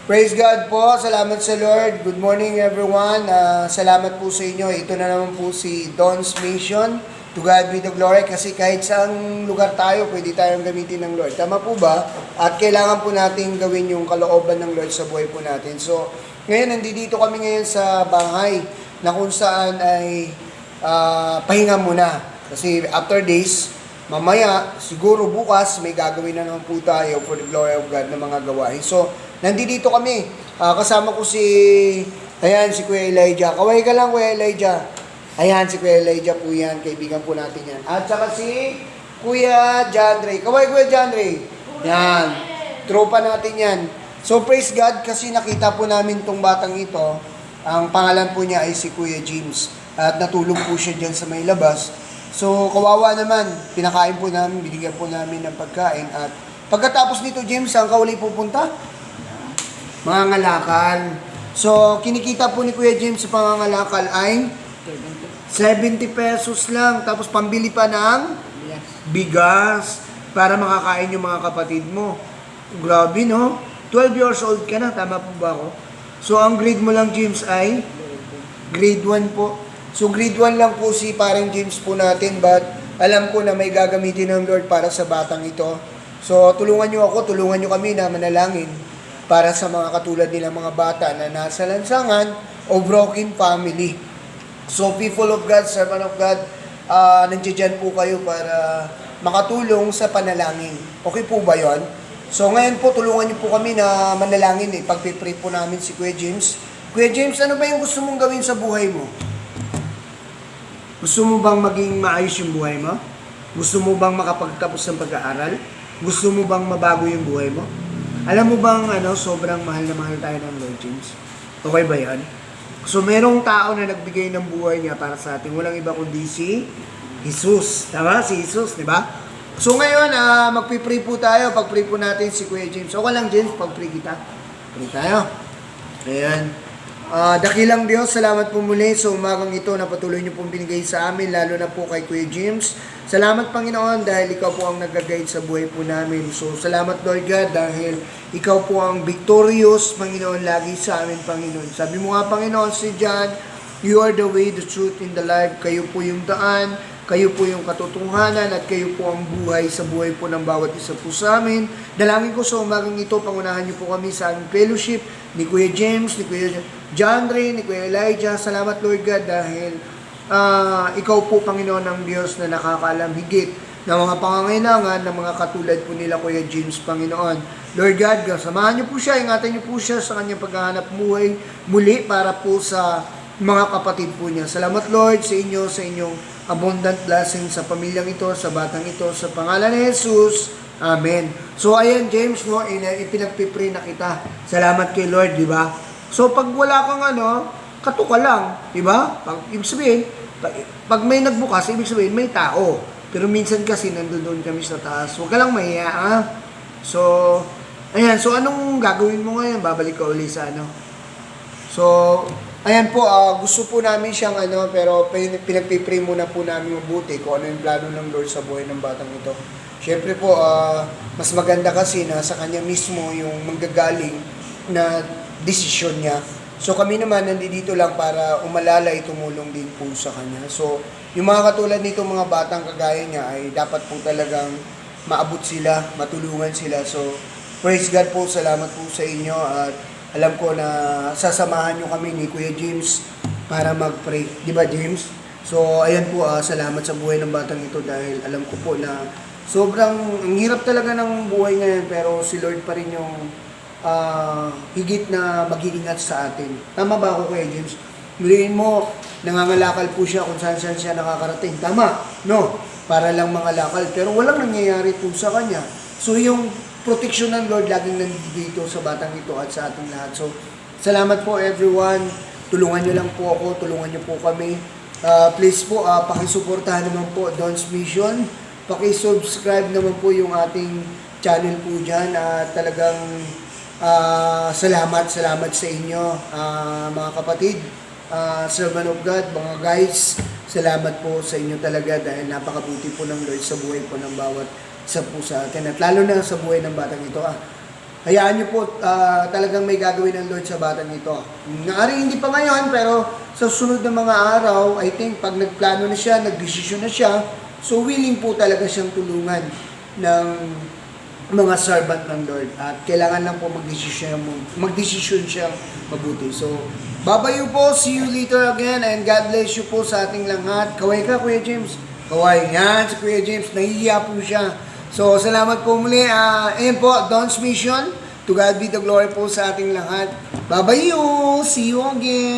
Praise God po. Salamat sa Lord. Good morning everyone. Salamat po sa inyo. Ito na naman po si Don's Mission. To God be the glory. Kasi kahit saang lugar tayo, pwede tayong gamitin ng Lord. Tama po ba? At kailangan po natin gawin yung kalooban ng Lord sa buhay po natin. So, ngayon, nandito kami ngayon sa bahay na kung saan ay pahinga muna. Kasi after days, mamaya, siguro bukas, may gagawin na naman po tayo for the glory of God na mga gawain. So, nandito kami. Kasama ko si Kuya Elijah. Kaway ka lang, Kuya Elijah. Ayan, si Kuya Elijah po yan. Kaibigan po natin yan. At saka si Kuya Jandre. Kaway, Kuya Jandre. Yan. Tropa natin yan. So, praise God kasi nakita po namin tong batang ito. Ang pangalan po niya ay si Kuya James. At natulog po siya dyan sa may labas. So, kawawa naman. Pinakain po namin, binigyan po namin ng pagkain. At pagkatapos nito, James, saan ka uli pupunta? Mga ngalakal. So, kinikita po ni Kuya James sa pangangalakal ay 70 pesos lang. Tapos pambili pa ng bigas para makakain yung mga kapatid mo. Grabe, no? 12 years old ka na. Tama po ba ako? So, ang grade mo lang, James, ay grade 1 po. So, grade 1 lang po si parang James po natin. But alam ko na may gagamitin ng Lord para sa batang ito. So, tulungan nyo ako, tulungan nyo kami na manalangin para sa mga katulad nilang mga bata na nasa lansangan o broken family. So, people of God, servant of God, nandiyan po kayo para makatulong sa panalangin. Okay po ba yon? So, ngayon po, tulungan niyo po kami na manalangin. Pagpipray po namin si Kuya James. Kuya James, ano ba yung gusto mong gawin sa buhay mo? Gusto mo bang maging maayos yung buhay mo? Gusto mo bang makapagtapos ng pag-aaral? Gusto mo bang mabago yung buhay mo? Alam mo bang sobrang mahal na mahal tayo ng Lord James? Okay ba yan? So, merong tao na nagbigay ng buhay niya para sa atin. Walang iba kundi si Jesus. Tama? Si Jesus, di ba? So, ngayon, magpipray po tayo. Pag-pray po natin si Kuya James. Okay lang, James, pag-pray kita. Pray tayo. Ayan. Dakilang Diyos, salamat po muli sa umagang ito na patuloy niyo pong binigay sa amin, lalo na po kay Kuya James. Salamat, Panginoon, dahil ikaw po ang nag-guide sa buhay po namin. So, salamat, Lord God, dahil ikaw po ang victorious, Panginoon, lagi sa amin, Panginoon. Sabi mo nga, Panginoon, si John, you are the way, the truth, and the life. Kayo po yung daan, kayo po yung katotohanan, at kayo po ang buhay sa buhay po ng bawat isa po sa amin. Dalangin ko sa umagang ito, pangunahan niyo po kami sa aming fellowship, ni Kuya James, ni Kuya Jandre, ni Kuya Elijah. Salamat, Lord God, dahil ikaw po, Panginoon ng Diyos, na nakakaalam higit ng mga pangangailangan ng mga katulad po nila, Kuya James, Panginoon. Lord God, samahan niyo po siya, ingatan niyo po siya sa kanyang paghahanap buhay muli para po sa mga kapatid po niya. Salamat, Lord, sa inyo, sa inyong abundant blessing sa pamilyang ito, sa batang ito, sa pangalan ni Jesus. Amen. So, ayan, James, no, ipinagpipray na kita. Salamat kay Lord, di ba? So, pag wala kang katuka lang, di ba? Ibig sabihin, pag may nagbukas, ibig sabihin, may tao. Pero minsan kasi, nandun kami sa taas. Huwag ka lang mahiya, ha? So, ayan. So, anong gagawin mo ngayon? Babalik ka uli sa So, ayan po, gusto po namin siyang pero pinagpipray muna po namin mabuti kung ano yung plano ng Lord sa buhay ng batang ito. Siyempre po, mas maganda kasi na sa kanya mismo yung manggagaling na desisyon niya. So kami naman nandito lang para umalalay, tumulong din po sa kanya. So yung mga katulad nito mga batang kagaya niya ay dapat po talagang maabot sila, matulungan sila. So praise God po, salamat po sa inyo at alam ko na sasamahan nyo kami ni Kuya James para mag-pray. Di ba, James? So ayan po, salamat sa buhay ng batang ito dahil alam ko po na sobrang ang hirap talaga ng buhay ngayon pero si Lord pa rin yung higit na mag-iingat sa atin. Tama ba ako, Kuya James? Muriin mo, nangangalakal po siya kung saan siya nakakarating. Tama, no? Para lang mangalakal. Pero walang nangyayari po sa kanya. So, yung protection ng Lord laging nandito sa batang ito at sa ating lahat. So, salamat po everyone. Tulungan nyo lang po ako, tulungan nyo po kami. Please po, pakisuportahan naman po Don's Mission. Pakisubscribe naman po yung ating channel po dyan. Talagang salamat sa inyo mga kapatid, servant of God, mga guys. Salamat po sa inyo talaga dahil napakabuti po ng Lord sa buhay po ng bawat isa po sa atin at lalo na sa buhay ng batang ito. Hayaan niyo po, talagang may gagawin ng Lord sa batang ito. Naaring hindi pa ngayon, pero sa sunod na mga araw, I think, pag nagplano na siya, nagdesisyon na siya, so willing po talaga siyang tulungan ng mga servant ng Lord. At kailangan lang po magdesisyon siya mabuti. So, babayo po, see you later again, and God bless you po sa ating lahat. Kaway ka, Kuya James. Kaway, yan si Kuya James, nahihiya po siya. So, salamat po muli. Ayan po, Don's Mission. To God be the glory po sa ating lahat. Babayo! See you again!